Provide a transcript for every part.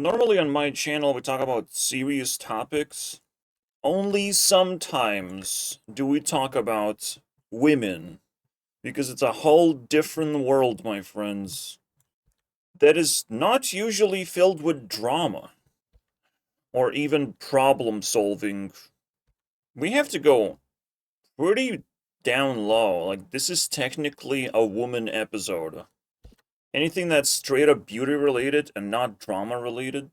Normally on my channel we talk about serious topics. Only sometimes do we talk about women, because it's a whole different world, my friends, that is not usually filled with drama or even problem solving. We have to go pretty down low. Like, this is technically a woman episode. Anything that's straight up beauty related and not drama related.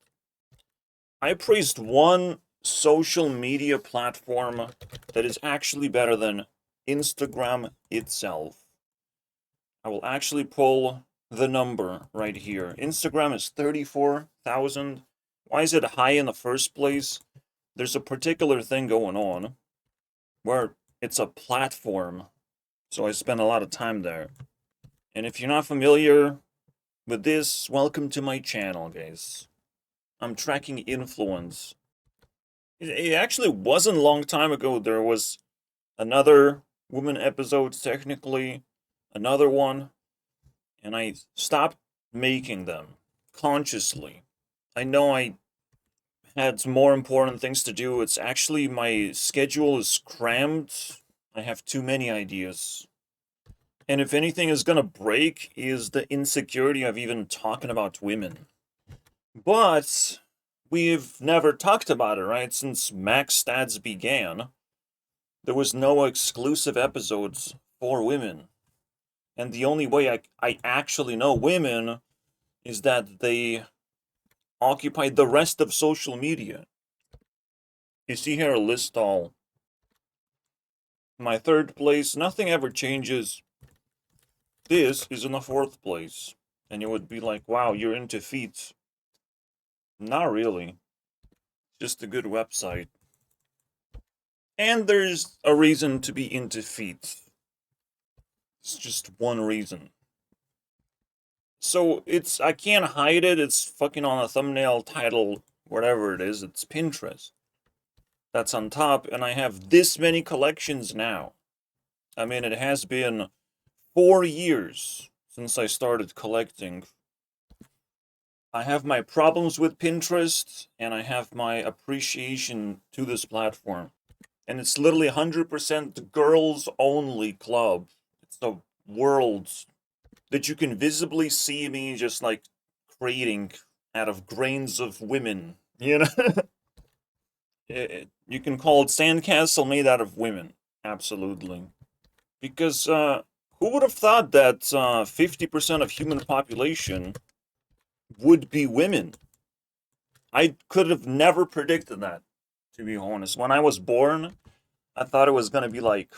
I praised one social media platform that is actually better than Instagram itself. I will actually pull the number right here. Instagram is 34,000. Why is it high in the first place? There's a particular thing going on where it's a platform, so I spend a lot of time there. And if you're not familiar with this, welcome to my channel, guys. I'm tracking influence. It actually wasn't a long time ago. There was another woman episode, technically, another one, and I stopped making them consciously. I know I had more important things to do. It's actually, my schedule is crammed. I have too many ideas. And if anything is gonna break, is the insecurity of even talking about women. But we've never talked about it, right? Since Max Stats began, there was no exclusive episodes for women. And the only way I actually know women is that they occupied the rest of social media. You see here a list all. My third place, nothing ever changes. This is in the fourth place. And you would be like, wow, you're into feet. Not really. Just a good website. And there's a reason to be into feet. It's just one reason. So I can't hide it. It's fucking on a thumbnail, title, whatever it is. It's Pinterest. That's on top, and I have this many collections now. I mean, it has been 4 years since I started collecting. I have my problems with Pinterest, and I have my appreciation to this platform. And it's literally 100% girls only club. It's the world that you can visibly see me just like creating out of grains of women, you know? You can call it sandcastle made out of women, absolutely. Because who would have thought that 50% of human population would be women? I could have never predicted that, to be honest. When I was born, I thought it was going to be like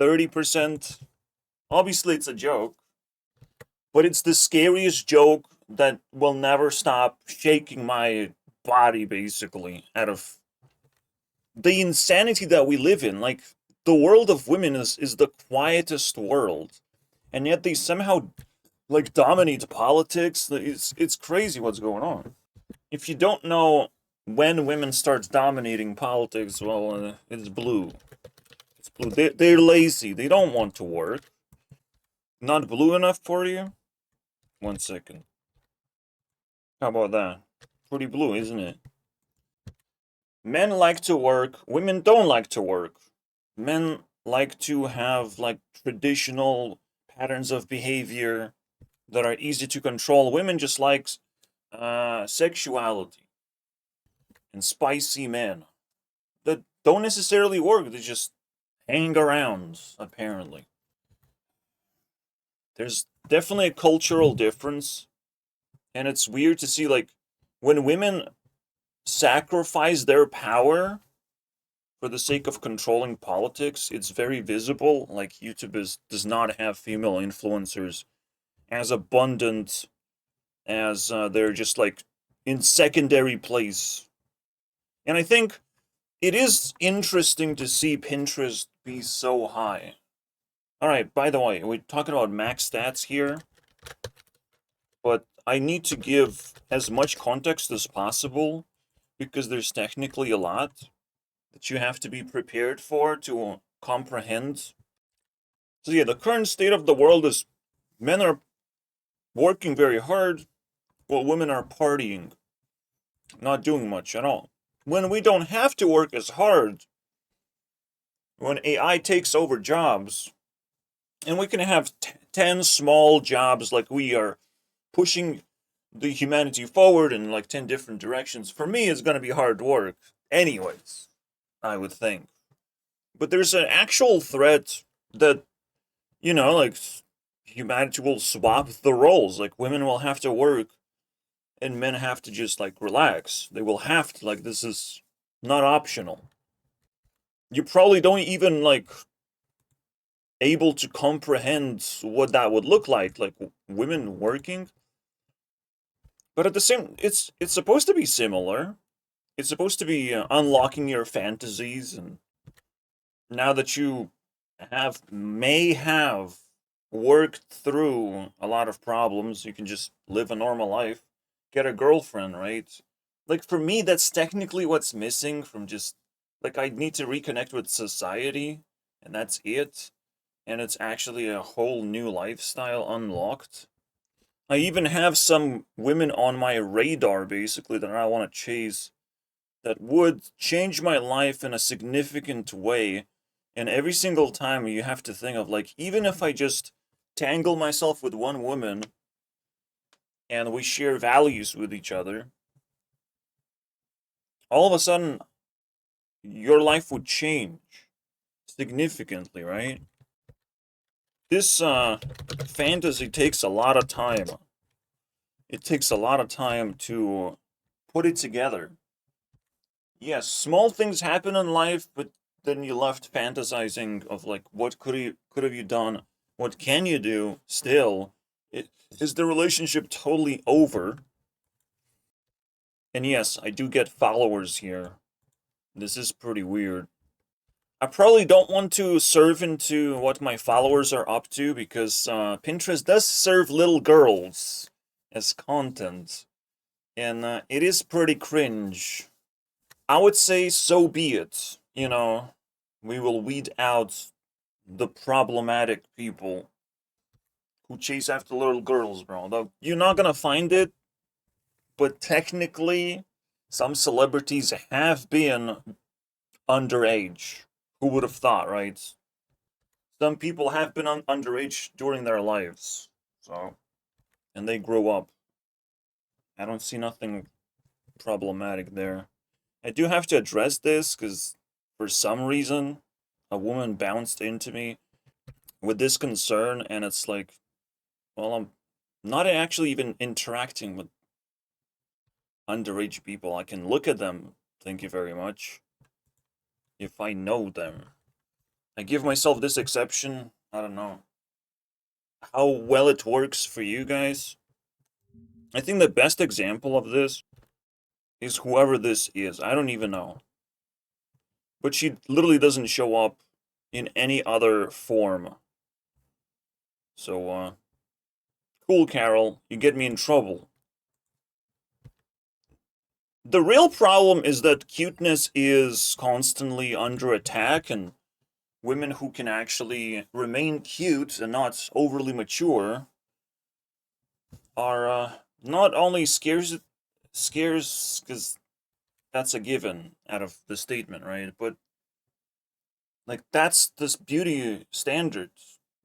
30%. Obviously, it's a joke, but it's the scariest joke that will never stop shaking my body, basically, out of the insanity that we live in. Like, the world of women is the quietest world, and yet they somehow, like, dominate politics. It's crazy what's going on. If you don't know when women start dominating politics, well, it's blue. It's blue. They're lazy. They don't want to work. Not blue enough for you? 1 second. How about that? Pretty blue, isn't it? Men like to work. Women don't like to work. Men like to have, like, traditional patterns of behavior that are easy to control. Women just like sexuality and spicy men that don't necessarily work. They just hang around, apparently. There's definitely a cultural difference, and it's weird to see, like, when women sacrifice their power for the sake of controlling politics, it's very visible. Like, does not have female influencers as abundant as they're just like in secondary place. And I think it is interesting to see Pinterest be so high. Alright, by the way, we're talking about max stats here, but I need to give as much context as possible because there's technically a lot that you have to be prepared for to comprehend. So yeah, the current state of the world is men are working very hard, while women are partying, not doing much at all. When we don't have to work as hard, when AI takes over jobs, and we can have 10 small jobs, like we are pushing the humanity forward in like 10 different directions. For me, it's going to be hard work anyways, I would think. But there's an actual threat that, like humanity will swap the roles. Like women will have to work and men have to just like relax. They will have to, like, this is not optional. You probably don't even like able to comprehend what that would look like women working. But at the same, it's supposed to be similar. It's supposed to be unlocking your fantasies, and now that you may have worked through a lot of problems, you can just live a normal life, get a girlfriend, right? Like for me, that's technically what's missing from just like I need to reconnect with society, and that's it. And it's actually a whole new lifestyle unlocked. I even have some women on my radar basically that I want to chase that would change my life in a significant way. And every single time you have to think of, like, even if I just tangle myself with one woman and we share values with each other, all of a sudden your life would change significantly, right? This fantasy takes a lot of time. It takes a lot of time to put it together. Yes, small things happen in life, but then you're left fantasizing of like what could have you done? What can you do still? Is the relationship totally over? And yes, I do get followers here. This is pretty weird. I probably don't want to serve into what my followers are up to because Pinterest does serve little girls as content, and it is pretty cringe. I would say so be it. We will weed out the problematic people who chase after little girls, bro. Though you're not gonna find it, but technically, some celebrities have been underage. Who would have thought, right? Some people have been underage during their lives, so and they grow up. I don't see nothing problematic there. I do have to address this because for some reason a woman bounced into me with this concern, and it's like, well, I'm not actually even interacting with underage people. I can look at them, thank you very much, if I know them. I give myself this exception. I don't know how well it works for you guys. I think the best example of this is whoever this is. I don't even know. But she literally doesn't show up in any other form. So, cool, Carol. You get me in trouble. The real problem is that cuteness is constantly under attack, and women who can actually remain cute and not overly mature are not only scarce because that's a given out of the statement, right? But like that's this beauty standard.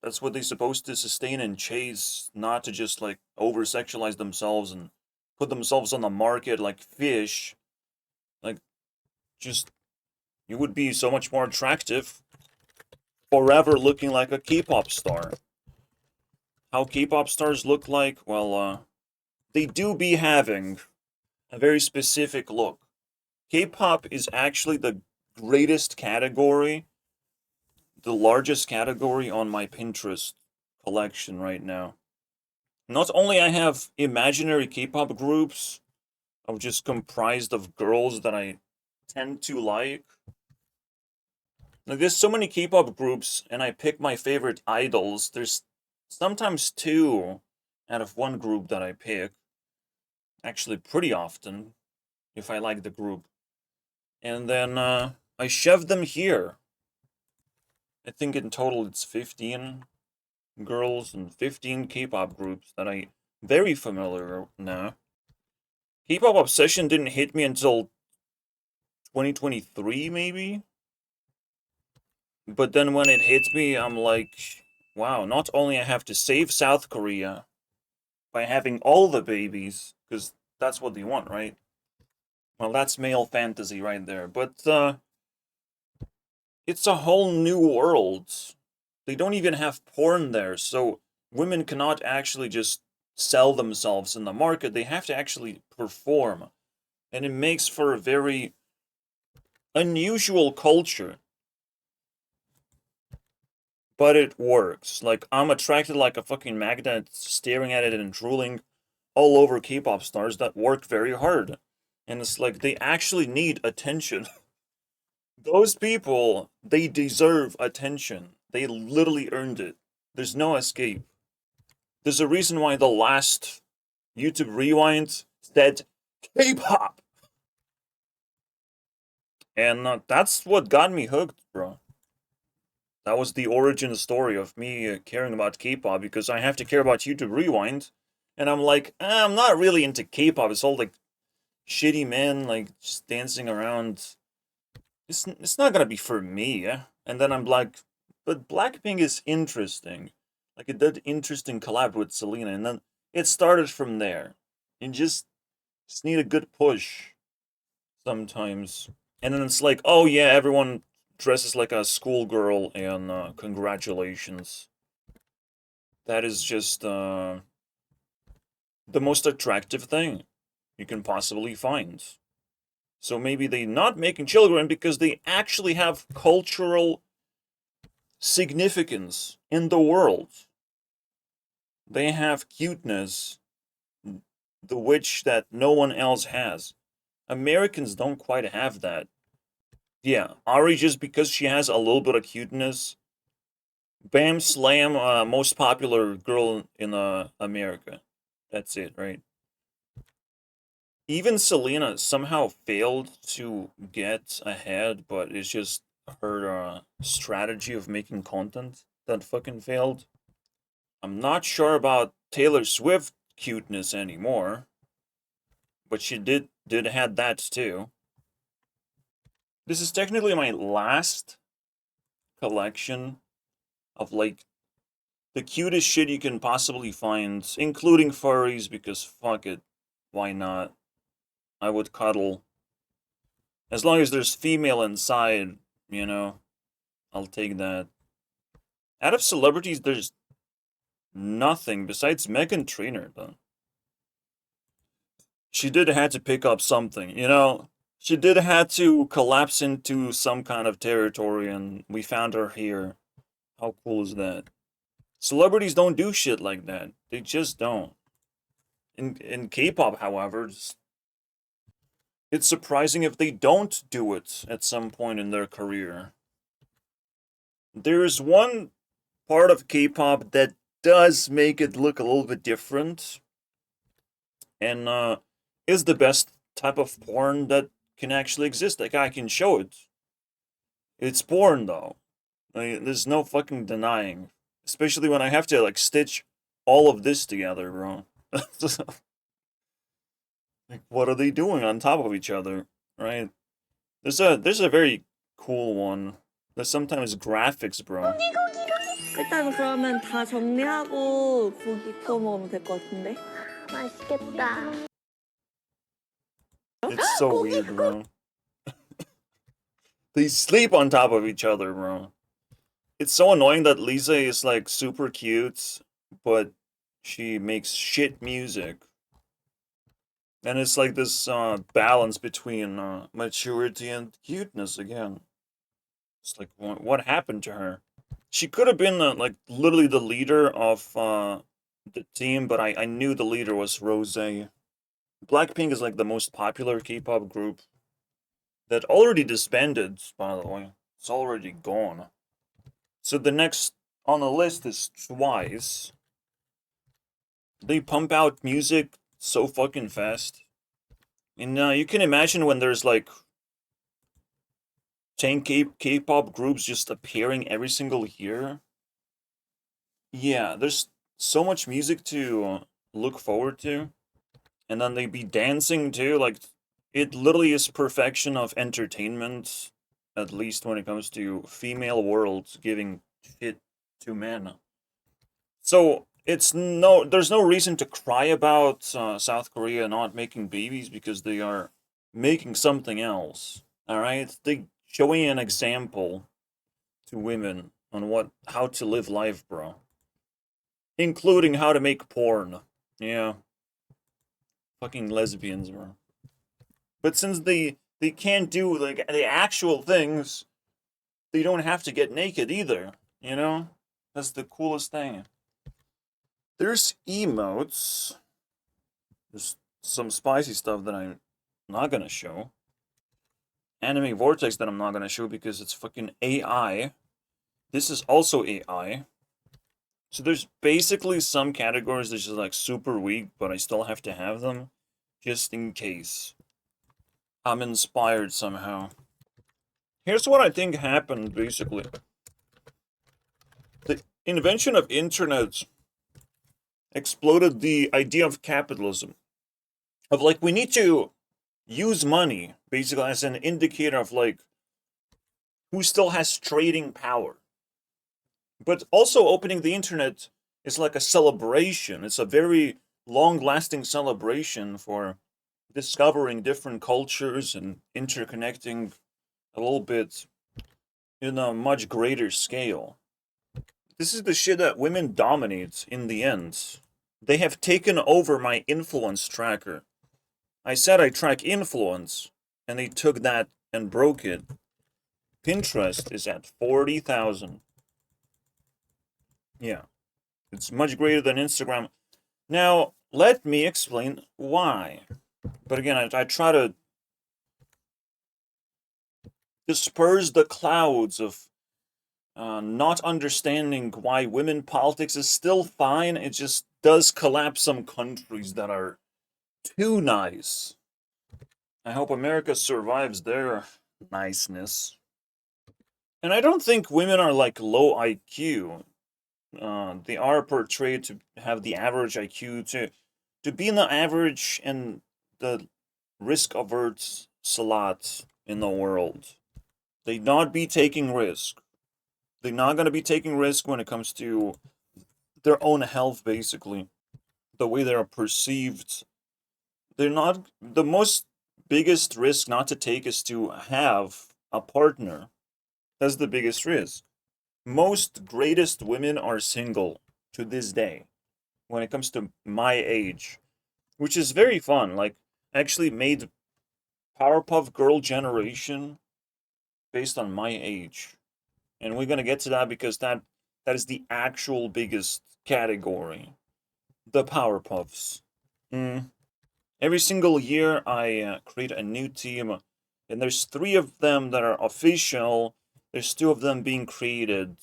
That's what they're supposed to sustain and chase, not to just like over sexualize themselves and put themselves on the market like fish. Like, just you would be so much more attractive forever looking like a K-pop star. How K-pop stars look like? Well, they do be having a very specific look. K-pop is actually the greatest category, the largest category on my Pinterest collection right now. Not only I have imaginary K-pop groups of just comprised of girls that I tend to like. Like there's so many K-pop groups and I pick my favorite idols. There's sometimes two out of one group that I pick. Actually pretty often if I like the group. And then I shove them here. I think in total it's 15 girls and 15 K-pop groups that I very familiar now. K-pop obsession didn't hit me until 2023, maybe? But then when it hits me, I'm like, wow, not only I have to save South Korea by having all the babies, because that's what they want, right? Well, that's male fantasy right there. But it's a whole new world. They don't even have porn there, so women cannot actually just sell themselves in the market. They have to actually perform. And it makes for a very unusual culture. But it works. Like, I'm attracted like a fucking magnet, staring at it and drooling all over K-pop stars that work very hard. And it's like, they actually need attention. Those people, they deserve attention. They literally earned it. There's no escape. There's a reason why the last YouTube Rewind said K-pop. And that's what got me hooked, bro. That was the origin story of me caring about K-pop, because I have to care about YouTube Rewind. And I'm like, I'm not really into K-pop. It's all like shitty men, like just dancing around. It's not gonna be for me. And then I'm like, but Blackpink is interesting. Like, it did interesting collab with Selena, and then it started from there. You just need a good push sometimes. And then it's like, oh yeah, everyone dresses like a schoolgirl, and congratulations. That is just the most attractive thing you can possibly find. So maybe they're not making children because they actually have cultural significance in the world. They have cuteness, the which that no one else has. Americans don't quite have that. Yeah, Ari, just because she has a little bit of cuteness, bam, slam, most popular girl in America. That's it, right? Even Selena somehow failed to get ahead, but it's just her strategy of making content that fucking failed. I'm not sure about Taylor Swift cuteness anymore, but she did had that too. This is technically my last collection of like the cutest shit you can possibly find, including furries, because fuck it, why not? I would cuddle. As long as there's female inside, you know, I'll take that. Out of celebrities, there's nothing besides Megan Trainor, though. She did have to pick up something, you know? She did have to collapse into some kind of territory, and we found her here. How cool is that? Celebrities don't do shit like that. They just don't. In K-pop, however, it's surprising if they don't do it at some point in their career. There's one part of K-pop that does make it look a little bit different, and is the best type of porn that can actually exist. Like, I can show it. It's porn, though. Like, there's no fucking denying. Especially when I have to, like, stitch all of this together, bro. Like, what are they doing on top of each other, right? There's a very cool one. There's sometimes graphics, bro. 일단 그러면 다 정리하고 고기 구워 먹으면 될 것 같은데? 맛있겠다. It's so weird, bro. They sleep on top of each other, bro. It's so annoying that Lisa is like super cute, but she makes shit music. And it's like this balance between maturity and cuteness again. It's like, what happened to her? She could have been like literally the leader of the team, but I knew the leader was Rose. Blackpink is like the most popular K-pop group that already disbanded, by the way. It's already gone. So the next on the list is Twice. They pump out music so fucking fast. And you can imagine when there's like 10 K-pop groups just appearing every single year. Yeah, there's so much music to look forward to. And then they be dancing too. Like, it literally is perfection of entertainment, at least when it comes to female worlds giving shit to men. So there's no reason to cry about South Korea not making babies because they are making something else. All right, they showing an example to women on how to live life, bro, including how to make porn. Yeah, fucking lesbians, bro. But since they can't do like the actual things, they don't have to get naked either. You know, that's the coolest thing. There's emotes. There's some spicy stuff that I'm not gonna show. Anime Vortex that I'm not gonna show because it's fucking AI. This is also AI. So there's basically some categories that's just like super weak, but I still have to have them just in case I'm inspired somehow. Here's what I think happened basically. The invention of internet exploded the idea of capitalism. Of like, we need to use money basically as an indicator of like who still has trading power. But also opening the internet is like a celebration. It's a very long-lasting celebration for discovering different cultures and interconnecting a little bit in a much greater scale. This is the shit that women dominate in the end. They have taken over my influence tracker. I said I track influence, and they took that and broke it. Pinterest is at 40,000. Yeah, it's much greater than Instagram. Now, let me explain why. But again, I try to disperse the clouds of not understanding why women politics is still fine. It just does collapse some countries that are too nice. I hope America survives their niceness. And I don't think women are like low IQ. They are portrayed to have the average IQ to be in the average and the risk averse slot in the world. They not be taking risk. They're not gonna be taking risk when it comes to their own health, basically. The way they're perceived. They're not the most biggest risk not to take is to have a partner. That's the biggest risk. Most greatest women are single to this day when it comes to my age, which is very fun. Like, actually made Powerpuff Girl generation based on my age. And we're gonna get to that because that is the actual biggest category. The Powerpuffs. Mm. Every single year I create a new team, and there's 3 of them that are official. There's 2 of them being created.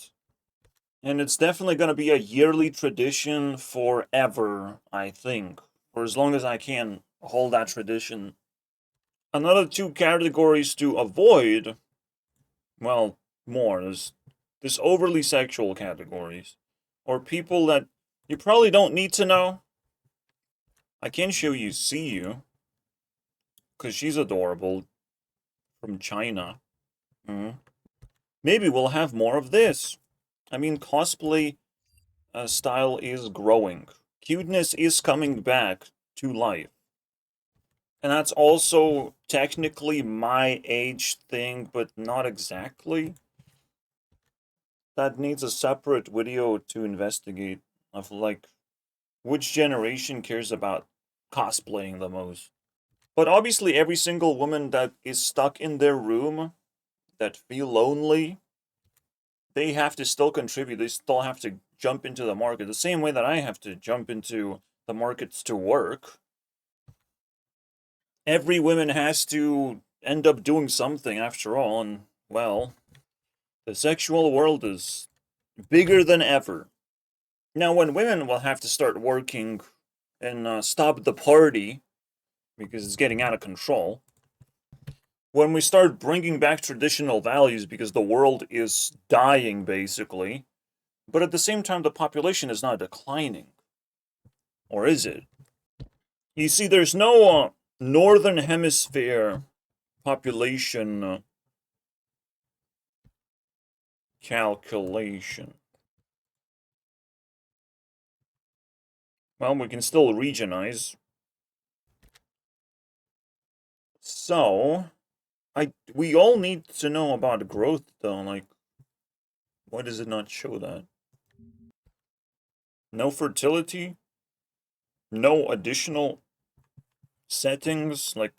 And it's definitely going to be a yearly tradition forever, I think. For as long as I can hold that tradition. Another 2 categories to avoid, well, more. There's overly sexual categories. Or people that you probably don't need to know. I can show you See You. Because she's adorable. From China. Mm. Maybe we'll have more of this. I mean, cosplay style is growing. Cuteness is coming back to life. And that's also technically my age thing, but not exactly. That needs a separate video to investigate of like which generation cares about cosplaying the most. But obviously every single woman that is stuck in their room that feel lonely, they have to still contribute. They still have to jump into the market the same way that I have to jump into the markets to work. Every woman has to end up doing something after all, and well, the sexual world is bigger than ever. Now, when women will have to start working and stop the party because it's getting out of control, when we start bringing back traditional values because the world is dying basically, but at the same time, the population is not declining. Or is it? You see, there's no northern hemisphere population calculation. Well, we can still regionize. So, we all need to know about growth, though. Like, why does it not show that? No fertility? No additional settings? Like,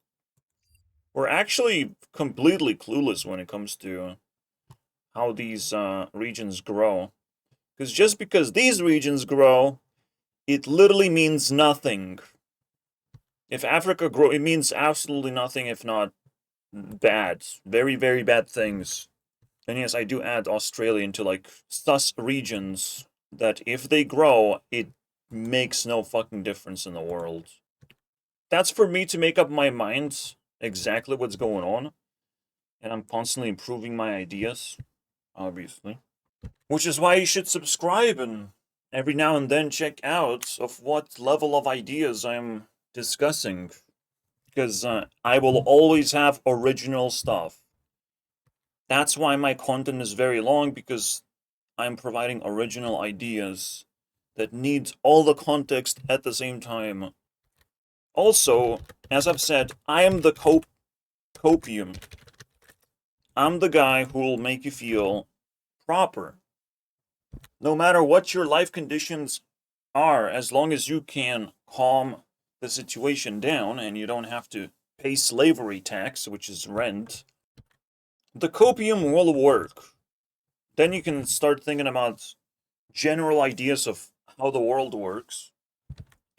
we're actually completely clueless when it comes to how these regions grow. Because just because these regions grow, it literally means nothing. If Africa grow, it means absolutely nothing, if not bad. Very, very bad things. And yes, I do add Australia into, like, sus regions that if they grow, it makes no fucking difference in the world. That's for me to make up my mind exactly what's going on. And I'm constantly improving my ideas, obviously. Which is why you should subscribe and every now and then check out of what level of ideas I'm discussing. Because I will always have original stuff. That's why my content is very long, because I'm providing original ideas that need all the context at the same time. Also, as I've said, I am the copium. I'm the guy who will make you feel proper. No matter what your life conditions are, as long as you can calm the situation down and you don't have to pay slavery tax, which is rent, the copium will work. Then you can start thinking about general ideas of how the world works.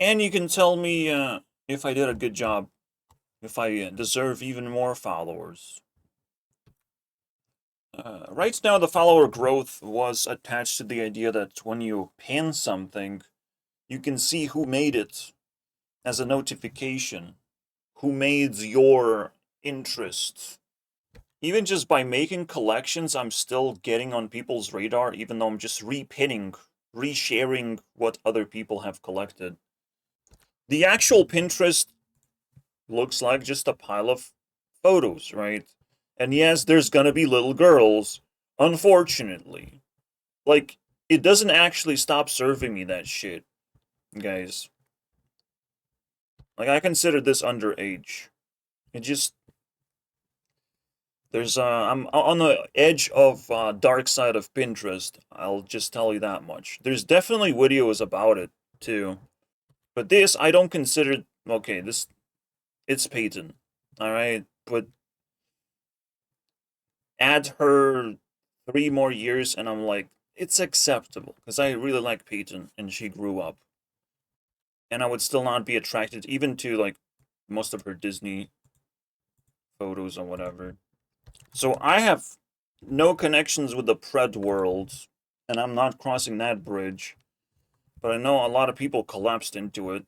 And you can tell me if I did a good job, if I deserve even more followers. Right now, the follower growth was attached to the idea that when you pin something, you can see who made it as a notification, who made your interest. Even just by making collections, I'm still getting on people's radar, even though I'm just repinning, resharing what other people have collected. The actual Pinterest looks like just a pile of photos, right? And yes, there's gonna be little girls, unfortunately. Like, it doesn't actually stop serving me that shit, guys. Like, I consider this underage. It just, I'm on the edge of dark side of Pinterest. I'll just tell you that much. There's definitely videos about it too, but this I don't consider. Okay, this, it's Peyton, all right, but add her 3 more years, and I'm like, it's acceptable because I really like Peyton and she grew up, and I would still not be attracted even to like most of her Disney photos or whatever. So I have no connections with the Pred world, and I'm not crossing that bridge. But I know a lot of people collapsed into it,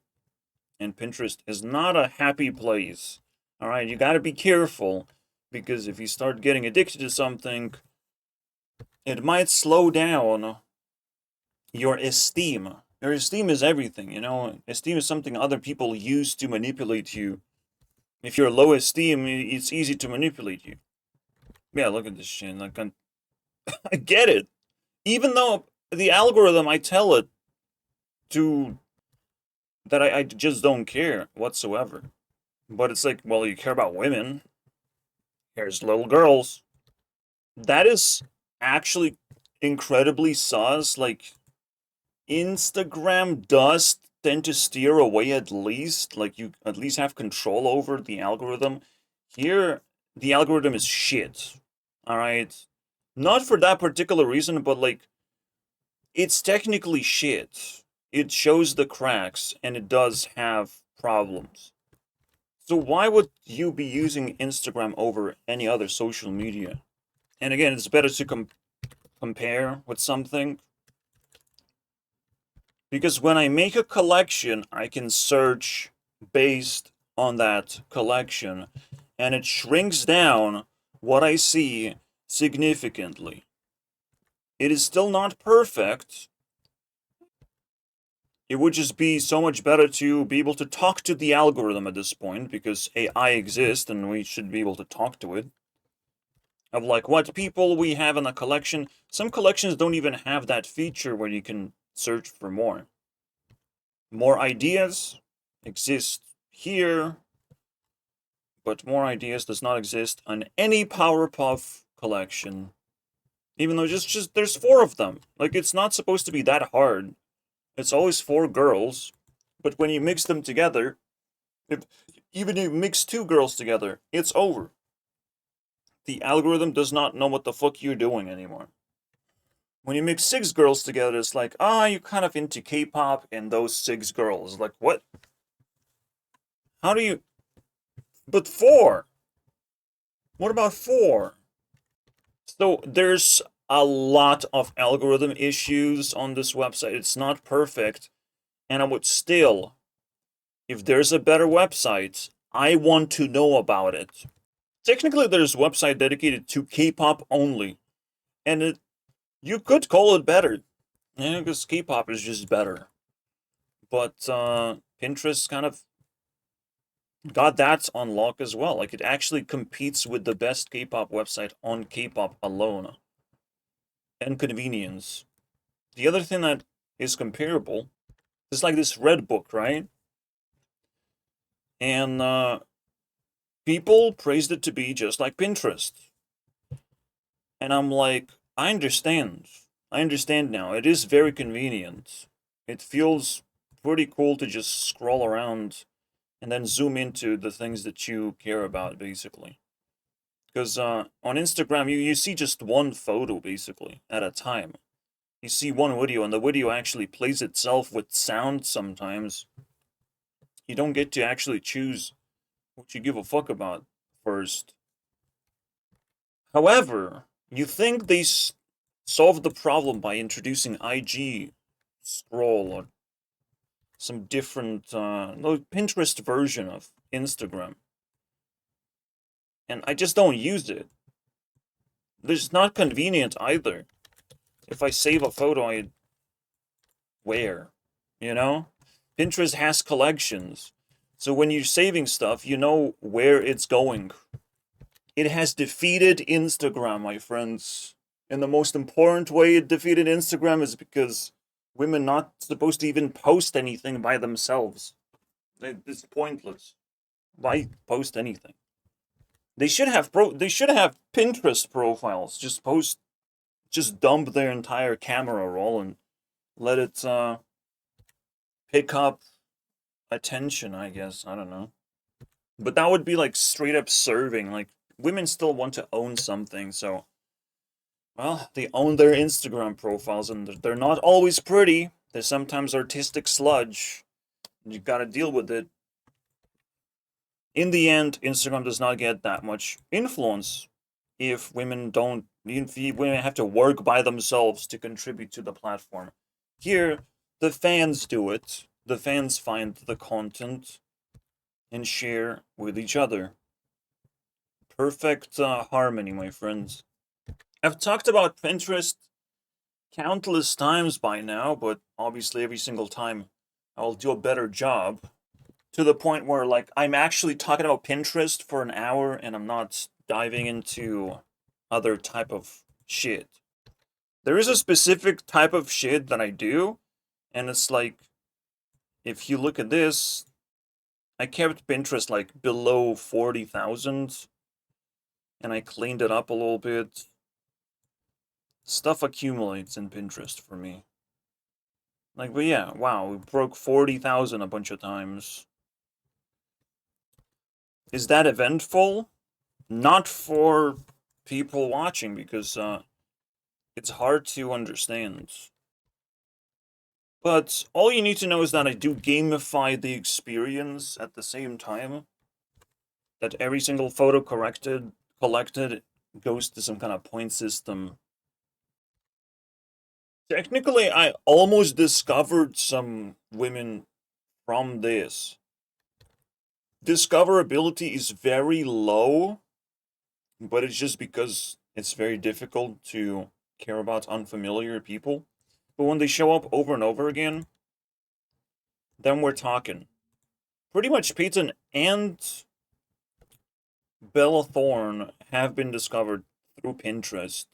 and Pinterest is not a happy place. Alright, you gotta be careful, because if you start getting addicted to something, it might slow down your esteem. Your esteem is everything, you know? Esteem is something other people use to manipulate you. If you're low esteem, it's easy to manipulate you. Yeah, look at this shit. Like, I get it. Even though the algorithm, I tell it to that I just don't care whatsoever. But it's like, well, you care about women. Here's little girls. That is actually incredibly sus. Like, Instagram does tend to steer away at least. Like, you at least have control over the algorithm. Here, the algorithm is shit. Alright? Not for that particular reason, but like, it's technically shit. It shows the cracks, and it does have problems. So why would you be using Instagram over any other social media? And again, it's better to compare with something. Because when I make a collection, I can search based on that collection, and it shrinks down what I see significantly. It is still not perfect, It would just be so much better to be able to talk to the algorithm at this point, because AI exists and we should be able to talk to it. Of like what people we have in a collection. Some collections don't even have that feature where you can search for more. More ideas exist here, but more ideas does not exist on any Powerpuff collection. Even though just there's 4 of them. Like, it's not supposed to be that hard. It's always 4 girls, but when you mix them together, if even you mix 2 girls together, it's over. The algorithm does not know what the fuck you're doing anymore. When you mix 6 girls together, it's like, you're kind of into K-pop and those 6 girls. Like, what? How do you... But 4! What about 4? So, there's a lot of algorithm issues on this website. It's not perfect, and I would still, if there's a better website, I want to know about it. Technically, there's a website dedicated to K-pop only, and you could call it better, because K-pop is just better. But Pinterest kind of got that on lock as well. Like, it actually competes with the best K-pop website on K-pop alone. And convenience. The other thing that is comparable is like this Red Book, right? And people praised it to be just like Pinterest. And I'm like, I understand. I understand now. It is very convenient. It feels pretty cool to just scroll around and then zoom into the things that you care about, basically. Because on Instagram, you see just one photo, basically, at a time. You see one video, and the video actually plays itself with sound sometimes. You don't get to actually choose what you give a fuck about first. However, you think they solved the problem by introducing IG scroll or some different Pinterest version of Instagram. And I just don't use it. It's not convenient either. If I save a photo, where? You know? Pinterest has collections. So when you're saving stuff, you know where it's going. It has defeated Instagram, my friends. And the most important way it defeated Instagram is because women not supposed to even post anything by themselves. It's pointless. Why post anything? They should have Pinterest profiles. Just dump their entire camera roll and let it pick up attention, I guess. I don't know. But that would be like straight up serving. Like, women still want to own something, so well, they own their Instagram profiles, and they're not always pretty. They're sometimes artistic sludge. You gotta deal with it. In the end, Instagram does not get that much influence if women don't. If women have to work by themselves to contribute to the platform. Here, the fans do it. The fans find the content and share with each other. Perfect harmony, my friends. I've talked about Pinterest countless times by now, but obviously every single time I'll do a better job. To the point where, like, I'm actually talking about Pinterest for an hour and I'm not diving into other type of shit. There is a specific type of shit that I do, and it's like, if you look at this, I kept Pinterest like below 40,000, and I cleaned it up a little bit. Stuff accumulates in Pinterest for me. Like, but yeah, wow, we broke 40,000 a bunch of times. Is that eventful? Not for people watching, because it's hard to understand. But all you need to know is that I do gamify the experience at the same time. That every single photo collected goes to some kind of point system. Technically, I almost discovered some women from this. Discoverability is very low, but it's just because it's very difficult to care about unfamiliar people. But when they show up over and over again, then we're talking. Pretty much Peyton and Bella Thorne have been discovered through Pinterest.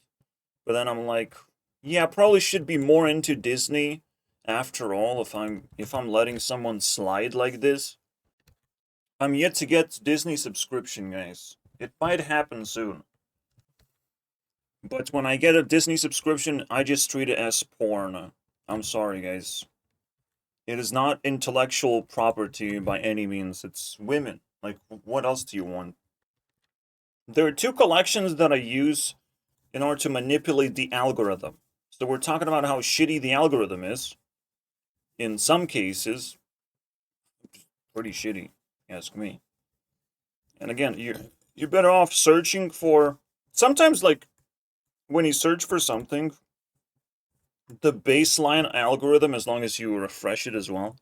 But then I'm like, yeah, probably should be more into Disney after all if I'm letting someone slide like this. I'm yet to get Disney subscription, guys. It might happen soon. But when I get a Disney subscription, I just treat it as porn. I'm sorry, guys. It is not intellectual property by any means. It's women. Like, what else do you want? There are two collections that I use in order to manipulate the algorithm. So we're talking about how shitty the algorithm is. In some cases, pretty shitty, ask me. And again, you're better off searching for... Sometimes, like, when you search for something, the baseline algorithm, as long as you refresh it as well,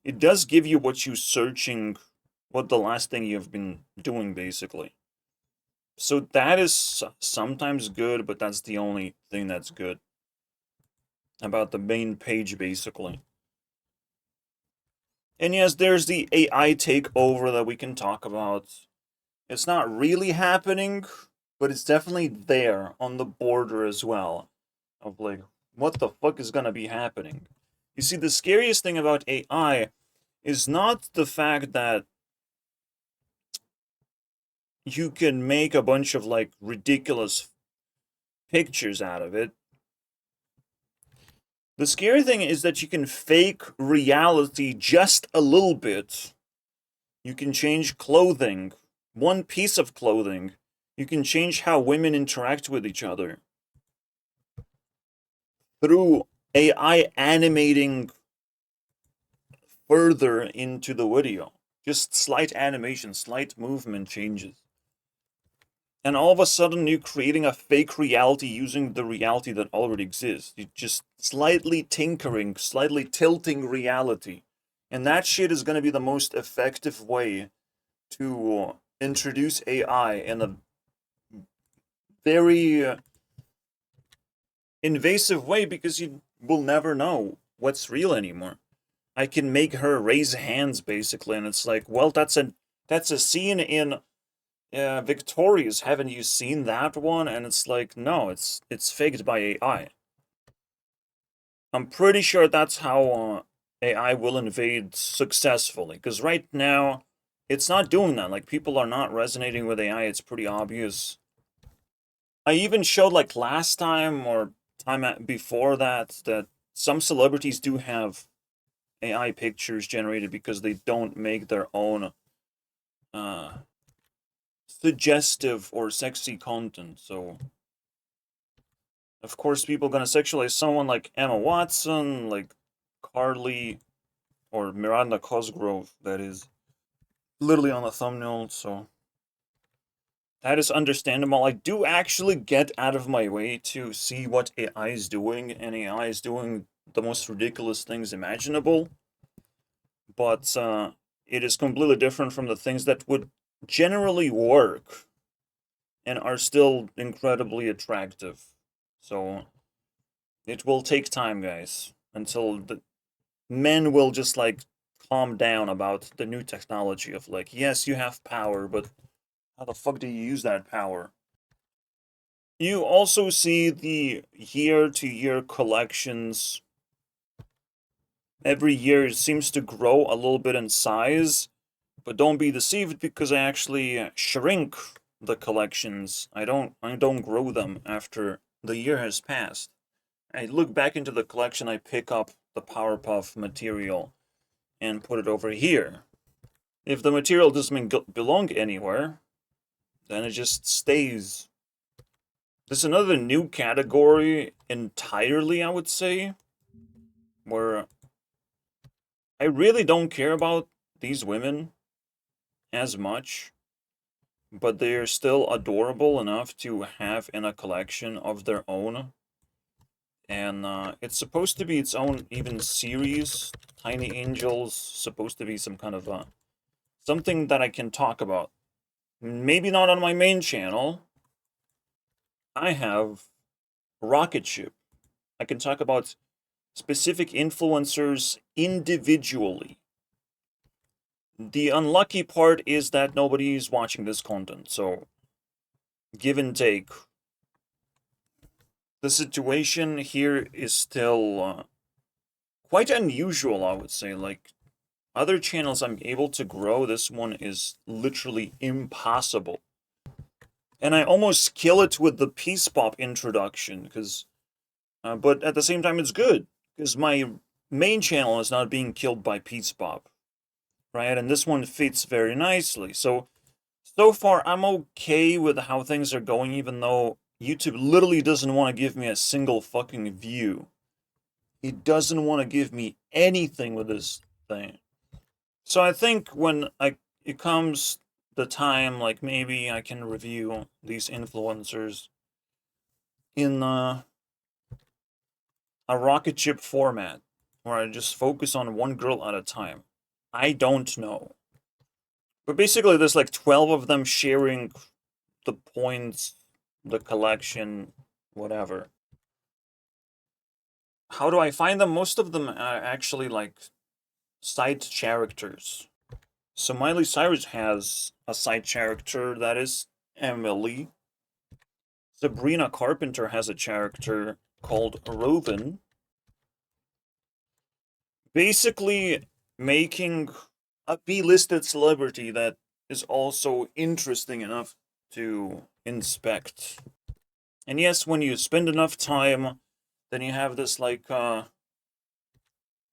it does give you what you're searching, what the last thing you've been doing, basically. So that is sometimes good, but that's the only thing that's good about the main page, basically. And yes, there's the AI takeover that we can talk about. It's not really happening, but it's definitely there on the border as well. Of like, what the fuck is gonna be happening? You see, the scariest thing about AI is not the fact that you can make a bunch of like ridiculous pictures out of it. The scary thing is that you can fake reality just a little bit. You can change clothing, one piece of clothing. You can change how women interact with each other through AI animating further into the video. Just slight animation, slight movement changes. And all of a sudden, you're creating a fake reality using the reality that already exists. You're just slightly tinkering, slightly tilting reality. And that shit is going to be the most effective way to introduce AI in a very invasive way, because you will never know what's real anymore. I can make her raise hands, basically, and it's like, well, that's a scene in Victorious. Haven't you seen that one? And it's like, no, it's faked by AI. I'm pretty sure that's how AI will invade successfully, because right now it's not doing that. Like, people are not resonating with AI. It's pretty obvious. I even showed, like, last time or time before that, that some celebrities do have AI pictures generated because they don't make their own suggestive or sexy content. So, of course, people are gonna sexualize someone like Emma Watson, like Carly, or Miranda Cosgrove, that is literally on the thumbnail, so that is understandable. I do actually get out of my way to see what AI is doing, and AI is doing the most ridiculous things imaginable, but it is completely different from the things that would generally work and are still incredibly attractive. So it will take time, guys, until the men will just like calm down about the new technology of like, yes, you have power, but how the fuck do you use that power? You also see the year-to-year collections. Every year it seems to grow a little bit in size, but don't be deceived, because I actually shrink the collections. I don't grow them after the year has passed. I look back into the collection, I pick up the Powerpuff material and put it over here. If the material doesn't belong anywhere, then it just stays. There's another new category entirely, I would say, where I really don't care about these women as much, but they're still adorable enough to have in a collection of their own. And it's supposed to be its own even series. Tiny Angels, supposed to be some kind of something that I can talk about. Maybe not on my main channel. I have Rocket Ship. I can talk about specific influencers individually. The unlucky part is that nobody is watching this content, so give and take. The situation here is still quite unusual, I would say. Like, other channels I'm able to grow, this one is literally impossible. And I almost kill it with the Peace Pop introduction, because, but at the same time it's good, because my main channel is not being killed by Peace Pop, right? And this one fits very nicely. So far I'm okay with how things are going, even though YouTube literally doesn't want to give me a single fucking view. It doesn't want to give me anything with this thing. So I think when it comes the time, like, maybe I can review these influencers in a rocket ship format, where I just focus on one girl at a time. I don't know. But basically there's like 12 of them sharing the points, the collection, whatever. How do I find them? Most of them are actually like side characters. So Miley Cyrus has a side character that is Emily. Sabrina Carpenter has a character called Reuben. Basically making a B-listed celebrity that is also interesting enough to inspect. And yes, when you spend enough time, then you have this like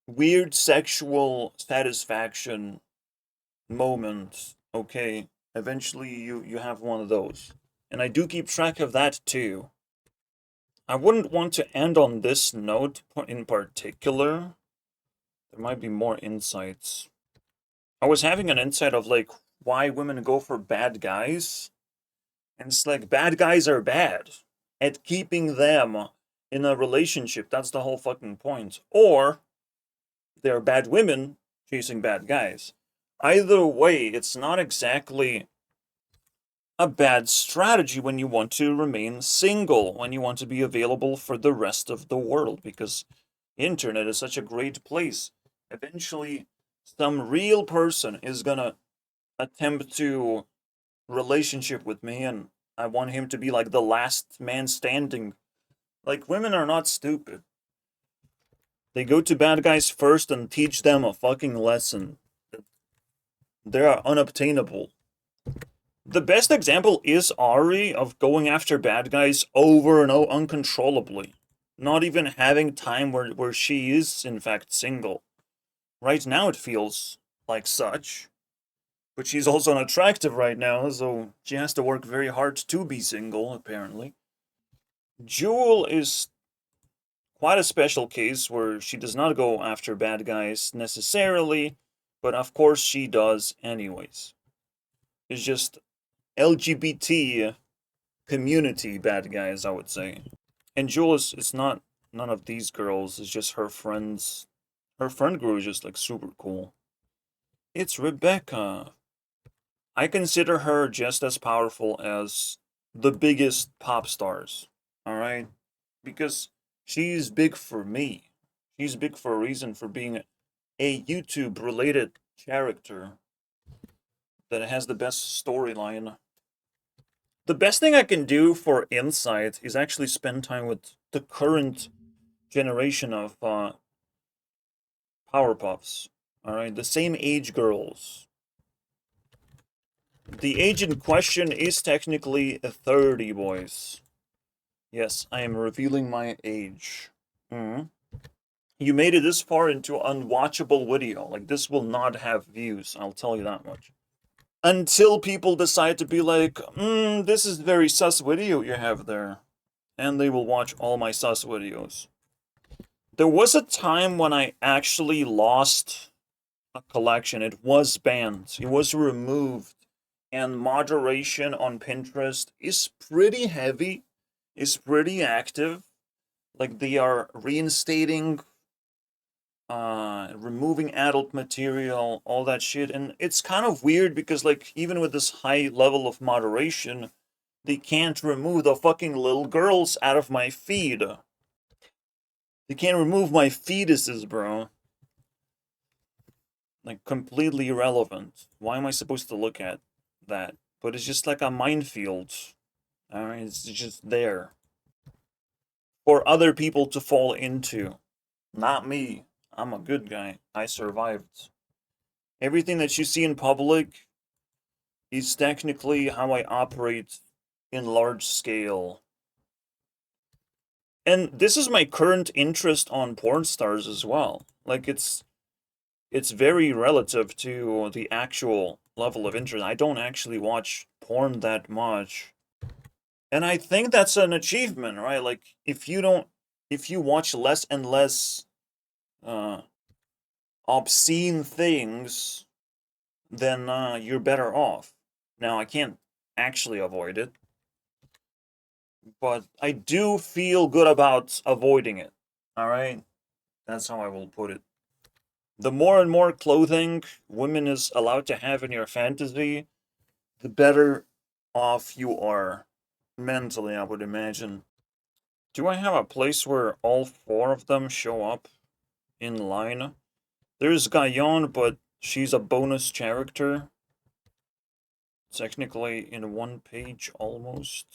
weird sexual satisfaction moment. Okay, eventually you have one of those. And I do keep track of that too. I wouldn't want to end on this note in particular. There might be more insights. I was having an insight of like why women go for bad guys. And it's like, bad guys are bad at keeping them in a relationship. That's the whole fucking point. Or they're bad women chasing bad guys. Either way, it's not exactly a bad strategy when you want to remain single, when you want to be available for the rest of the world, because internet is such a great place. Eventually, some real person is gonna attempt to relationship with me, and I want him to be like the last man standing. Like, women are not stupid. They go to bad guys first and teach them a fucking lesson. They are unobtainable. The best example is Ari of going after bad guys over and over uncontrollably. Not even having time where she is, in fact, single. Right now it feels like such. But she's also unattractive right now, so she has to work very hard to be single, apparently. Jewel is quite a special case where she does not go after bad guys necessarily, but of course she does anyways. It's just LGBT community bad guys, I would say. And Jewel is not none of these girls, it's just her friends. Her friend group is just like super cool. It's Rebecca. I consider her just as powerful as the biggest pop stars, alright? Because she's big for me. She's big for a reason, for being a YouTube-related character that has the best storyline. The best thing I can do for insight is actually spend time with the current generation of Powerpuffs, alright? The same age girls. The age in question is technically 30, boys. Yes, I am revealing my age. You made it this far into unwatchable video. Like, this will not have views, I'll tell you that much. Until people decide to be like, this is very sus video you have there. And they will watch all my sus videos. There was a time when I actually lost a collection. It was banned. It was removed. And moderation on Pinterest is pretty heavy, is pretty active. Like, they are reinstating, removing adult material, all that shit. And it's kind of weird because, like, even with this high level of moderation, they can't remove the fucking little girls out of my feed. They can't remove my fetuses, bro. Like, completely irrelevant. Why am I supposed to look at that? But it's just like a minefield. Alright, it's just there. For other people to fall into. Not me. I'm a good guy. I survived. Everything that you see in public is technically how I operate in large scale. And this is my current interest on porn stars as well. Like, it's very relative to the actual level of interest. I don't actually watch porn that much. And I think that's an achievement, right? Like, if you watch less and less uh, obscene things, then you're better off. Now, I can't actually avoid it, but I do feel good about avoiding it. All right? That's how I will put it. The more and more clothing women is allowed to have in your fantasy, the better off you are mentally, I would imagine. Do I have a place where all four of them show up in line? There's Gayon, but she's a bonus character. Technically in one page almost.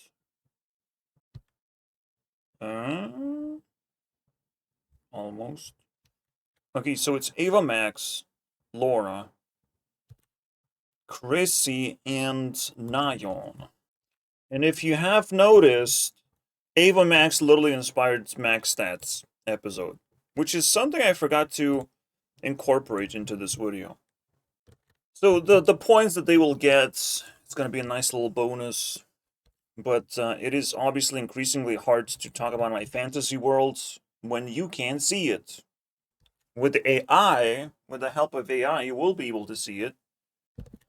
Almost. Okay, so it's Ava Max, Laura, Chrissy, and Nayon. And if you have noticed, Ava Max literally inspired Max Stats episode, which is something I forgot to incorporate into this video. So the points that they will get, it's gonna be a nice little bonus, but it is obviously increasingly hard to talk about my fantasy worlds when you can't see it. With AI, with the help of AI, you will be able to see it,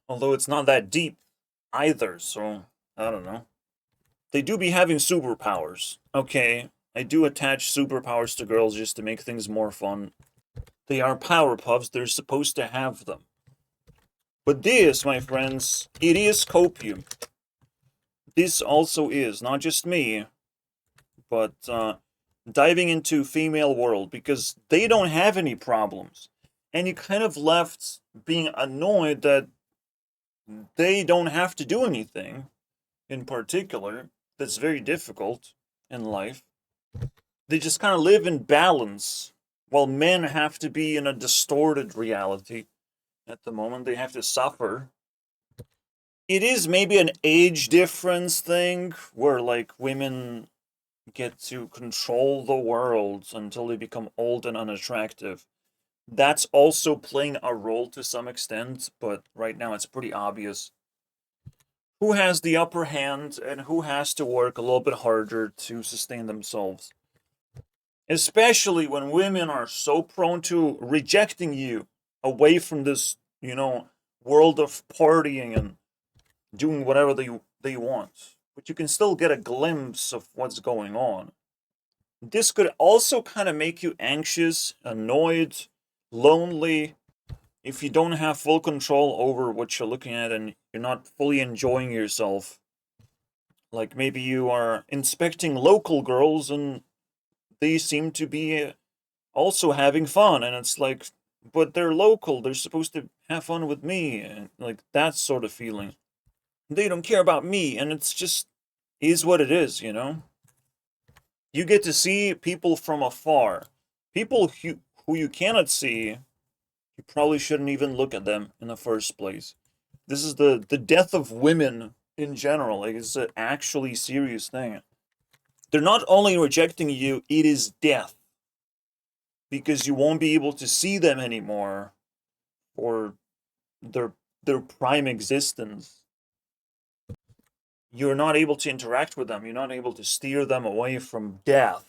although it's not that deep either, so I don't know. They do be having superpowers. Okay, I do attach superpowers to girls just to make things more fun. They are Powerpuffs, they're supposed to have them. But this, my friends, it is copium. This also is, not just me, but diving into female world, because they don't have any problems. And you kind of left being annoyed that they don't have to do anything in particular. That's very difficult in life. They just kind of live in balance, while men have to be in a distorted reality. At the moment, they have to suffer. It is maybe an age difference thing, where like women get to control the world until they become old and unattractive. That's also playing a role to some extent, but right now it's pretty obvious who has the upper hand and who has to work a little bit harder to sustain themselves. Especially when women are so prone to rejecting you away from this, world of partying and doing whatever they want. But you can still get a glimpse of what's going on. This could also kind of make you anxious, annoyed, lonely, if you don't have full control over what you're looking at and you're not fully enjoying yourself. Like maybe you are inspecting local girls and they seem to be also having fun, and it's like, but they're local, they're supposed to have fun with me, and like that sort of feeling. They don't care about me, and it's just is what it is, You get to see people from afar. People who you cannot see, you probably shouldn't even look at them in the first place. This is the death of women in general. Like, it's an actually serious thing. They're not only rejecting you, it is death. Because you won't be able to see them anymore for their prime existence. You're not able to interact with them. You're not able to steer them away from death.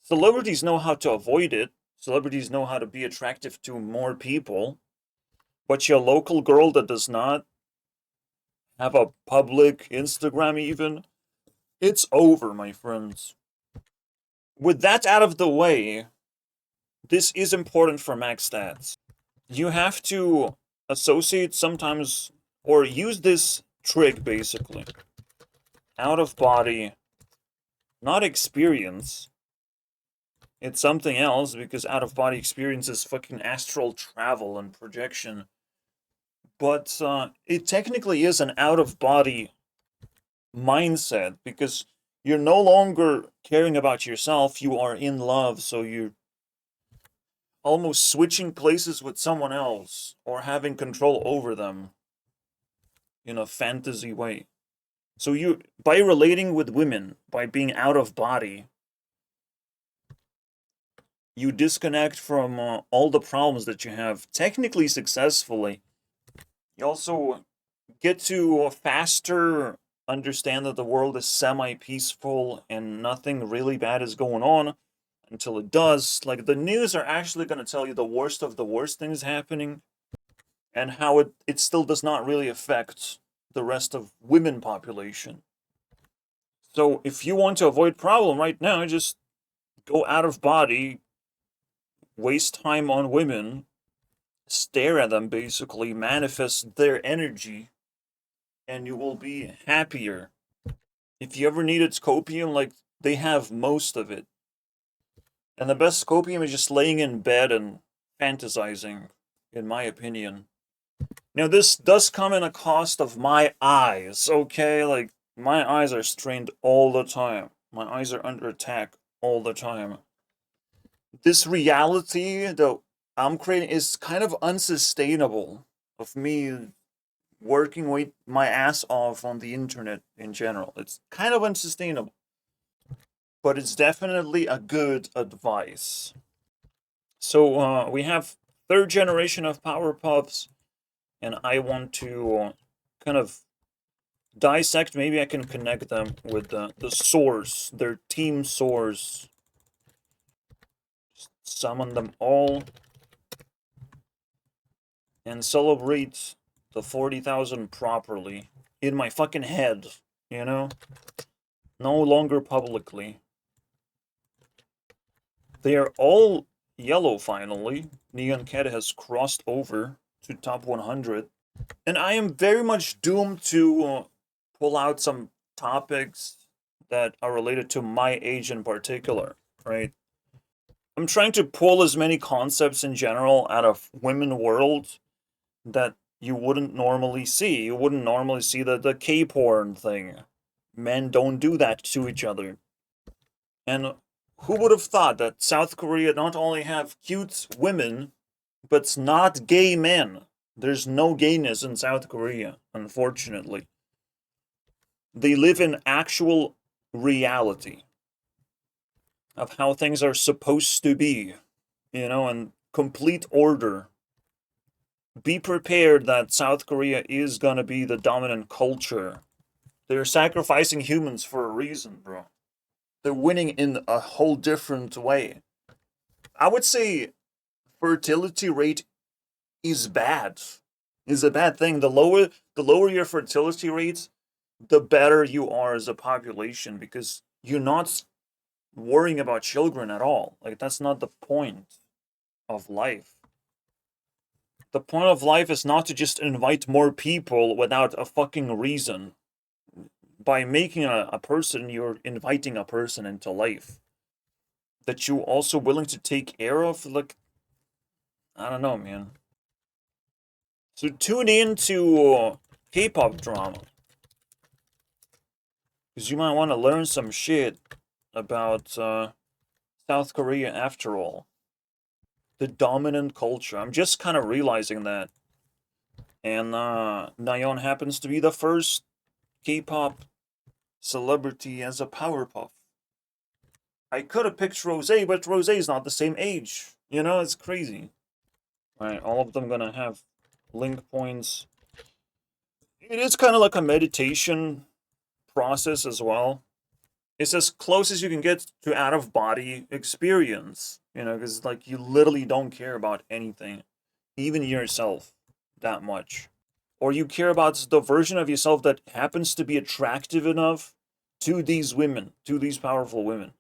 Celebrities know how to avoid it. Celebrities know how to be attractive to more people. But your local girl that does not have a public Instagram even, it's over, my friends. With that out of the way, this is important for max stats. You have to associate sometimes, or use this trick basically. Out of body, not experience, It's something else because out-of-body experience is fucking astral travel and projection. But it technically is an out-of-body mindset because you're no longer caring about yourself, you are in love, so you're almost switching places with someone else or having control over them in a fantasy way. So you, by relating with women, by being out of body, you disconnect from all the problems that you have technically successfully. You also get to faster understand that the world is semi-peaceful and nothing really bad is going on until it does. Like, the news are actually going to tell you the worst of the worst things happening and how it still does not really affect the rest of women population. So if you want to avoid problem right now, just go out of body, waste time on women, stare at them basically, manifest their energy, and you will be happier. If you ever needed copium, like, they have most of it. And the best copium is just laying in bed and fantasizing, in my opinion. Now, this does come in a cost of my eyes, okay? Like, my eyes are strained all the time. My eyes are under attack all the time. This reality that I'm creating is kind of unsustainable of me working with my ass off on the internet in general. It's kind of unsustainable. But it's definitely a good advice. So we have third generation of Powerpuffs, and I want to kind of dissect. Maybe I can connect them with the source, their team source. Just summon them all and celebrate the 40,000 properly in my fucking head, you know? No longer publicly. They are all yellow finally. Neon Cat has crossed over to top 100. And I am very much doomed to pull out some topics that are related to my age in particular, right? I'm trying to pull as many concepts in general out of women world that you wouldn't normally see. You wouldn't normally see the K-porn thing. Men don't do that to each other. And who would have thought that South Korea not only have cute women, but not gay men? There's no gayness in South Korea, unfortunately. They live in actual reality of how things are supposed to be, you know, in complete order. Be prepared that South Korea is gonna be the dominant culture. They're sacrificing humans for a reason, bro. They're winning in a whole different way. I would say fertility rate is bad. Is a bad thing. The lower your fertility rate, the better you are as a population because you're not worrying about children at all. Like, that's not the point of life. The point of life is not to just invite more people without a fucking reason. By making a person, you're inviting a person into life that you also willing to take care of. Like, I don't know, man. So tune in to K-pop drama because you might want to learn some shit about South Korea after all. The dominant culture. I'm just kind of realizing that. And Nayeon happens to be the first K-pop celebrity as a Powerpuff. I could have picked Rose, but Rose's not the same age. You know, it's crazy. Alright, all of them gonna have link points. It is kind of like a meditation process as well. It's as close as you can get to out-of-body experience. You know, because, like, you literally don't care about anything. Even yourself. That much. Or you care about the version of yourself that happens to be attractive enough to these women, to these powerful women.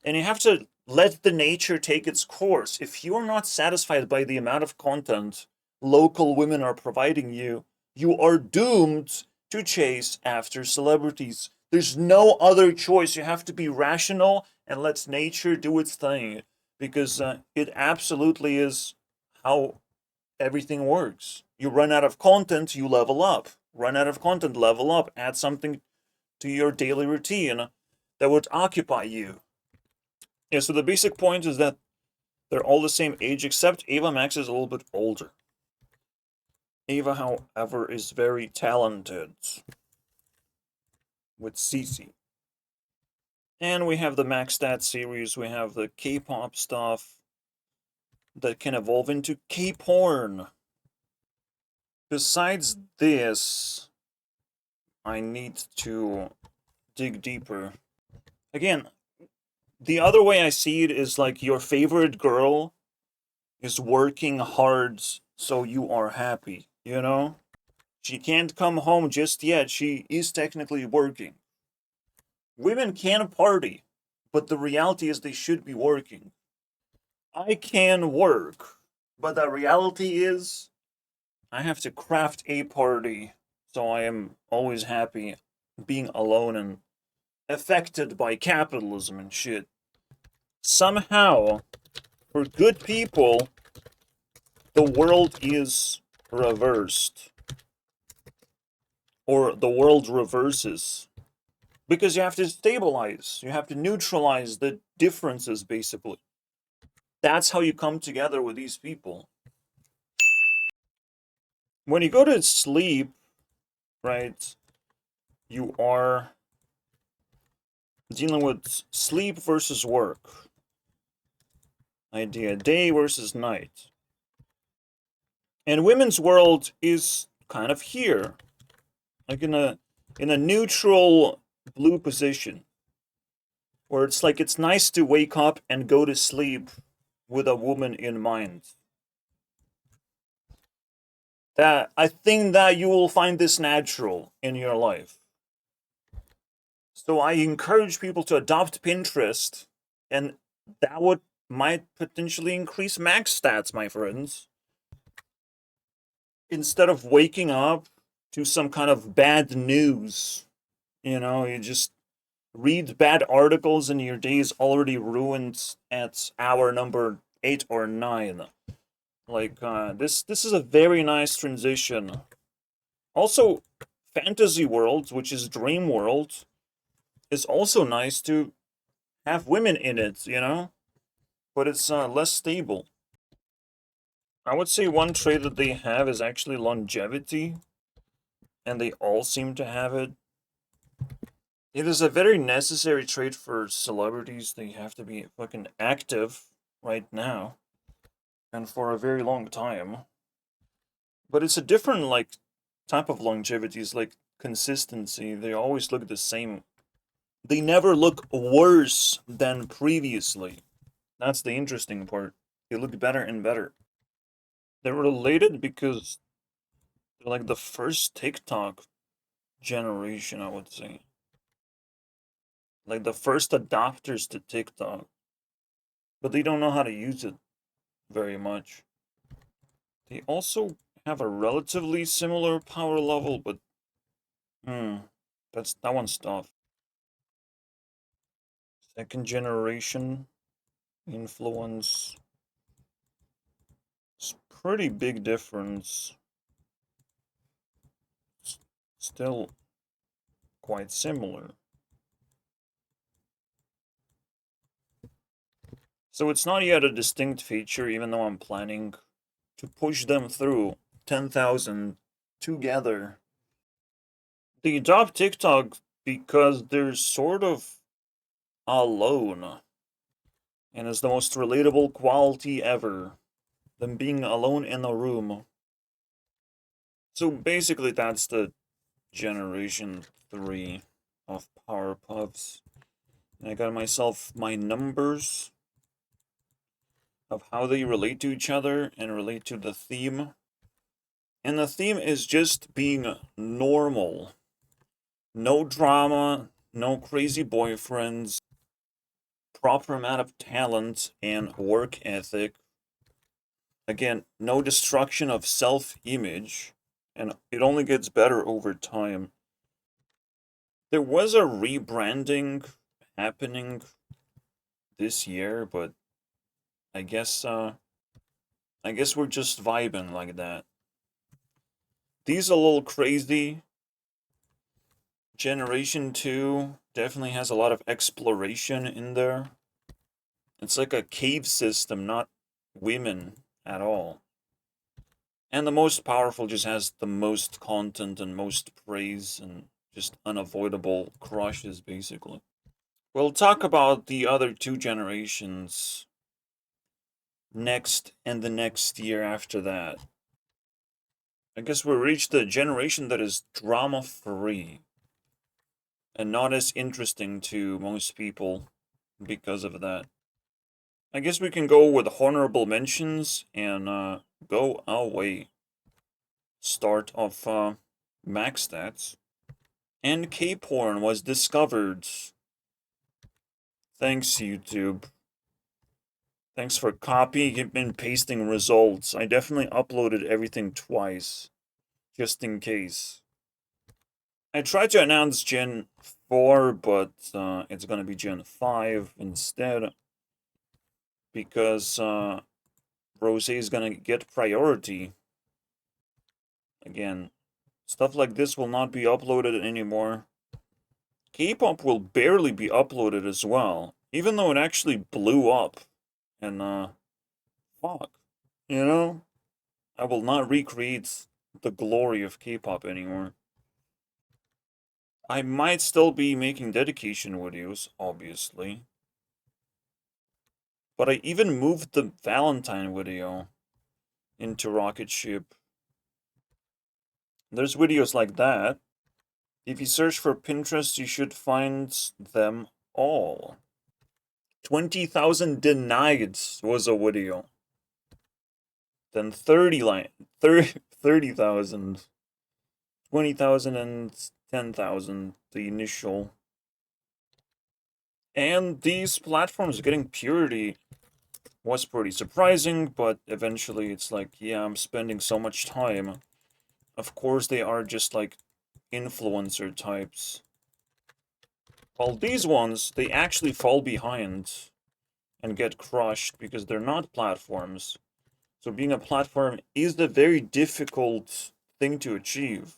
And you have to let the nature take its course. If you're not satisfied by the amount of content local women are providing you, you are doomed to chase after celebrities. There's no other choice. You have to be rational and let nature do its thing, because it absolutely is how everything works. You run out of content, you level up. Run out of content, level up. Add something to your daily routine that would occupy you. Yeah, so the basic point is that they're all the same age, except Ava Max is a little bit older. Ava, however, is very talented with Cece. And we have the Max Stats series, we have the K-pop stuff that can evolve into K-porn. Besides this, I need to dig deeper. Again, the other way I see it is like your favorite girl is working hard so you are happy, you know? She can't come home just yet, she is technically working. Women can party, but the reality is they should be working. I can work, but the reality is I have to craft a party, so I am always happy being alone and affected by capitalism and shit. Somehow, for good people, the world is reversed. Or the world reverses. Because you have to stabilize, you have to neutralize the differences, basically. That's how you come together with these people. When you go to sleep, right, you are dealing with sleep versus work. Idea day versus night. And women's world is kind of here. Like in a neutral blue position. Where it's like it's nice to wake up and go to sleep with a woman in mind. That I think that you will find this natural in your life. So I encourage people to adopt Pinterest, and that might potentially increase max stats, my friends. Instead of waking up to some kind of bad news, you just read bad articles and your day is already ruined at hour number 8 or 9. Like, this is a very nice transition. Also, fantasy worlds, which is dream world, is also nice to have women in it, but it's less stable. I would say one trait that they have is actually longevity, and they all seem to have it. It is a very necessary trait for celebrities. They have to be fucking active right now, and for a very long time. But it's a different, like, type of longevity. It's like consistency. They always look the same. They never look worse than previously. That's the interesting part. They look better and better. They're related because they're like the first TikTok generation, I would say. Like the first adopters to TikTok. But they don't know how to use it very much. They also have a relatively similar power level, but that one's tough. Second generation influence. It's pretty big difference. Still quite similar. So it's not yet a distinct feature, even though I'm planning to push them through 10,000 together. They adopt TikTok because they're sort of alone. And it's the most relatable quality ever. Them being alone in a room. So basically that's the generation 3 of Powerpuffs. And I got myself my numbers of how they relate to each other and relate to the theme. And the theme is just being normal. No drama, no crazy boyfriends, proper amount of talent and work ethic. Again, no destruction of self-image, and it only gets better over time. There was a rebranding happening this year, but I guess we're just vibing like that. These are a little crazy. Generation 2 definitely has a lot of exploration in there. It's like a cave system, not women at all. And the most powerful just has the most content and most praise and just unavoidable crushes, basically. We'll talk about the other two generations next and the next year after that. I guess we reached the generation that is drama-free and not as interesting to most people because of that. I guess we can go with honorable mentions and go our way. Start of max stats. And K-porn was discovered. Thanks, YouTube. Thanks for copying and pasting results. I definitely uploaded everything twice, just in case. I tried to announce Gen 4, but it's gonna be Gen 5 instead. Because Rose is gonna get priority. Again, stuff like this will not be uploaded anymore. K-pop will barely be uploaded as well, even though it actually blew up. And fuck, you know, I will not recreate the glory of K-pop anymore. I might still be making dedication videos, obviously. But I even moved the Valentine video into Rocket Ship. There's videos like that. If you search for Pinterest, you should find them all. 20,000 denied was a video. Then 30,000. 20,000 and 10,000, the initial. And these platforms getting purity was pretty surprising, but eventually it's like, yeah, I'm spending so much time. Of course they are just like influencer types. While these ones, they actually fall behind and get crushed because they're not platforms. So being a platform is a very difficult thing to achieve.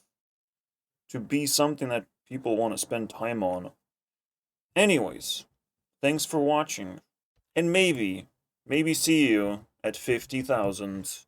To be something that people want to spend time on. Anyways, thanks for watching. And maybe see you at 50,000.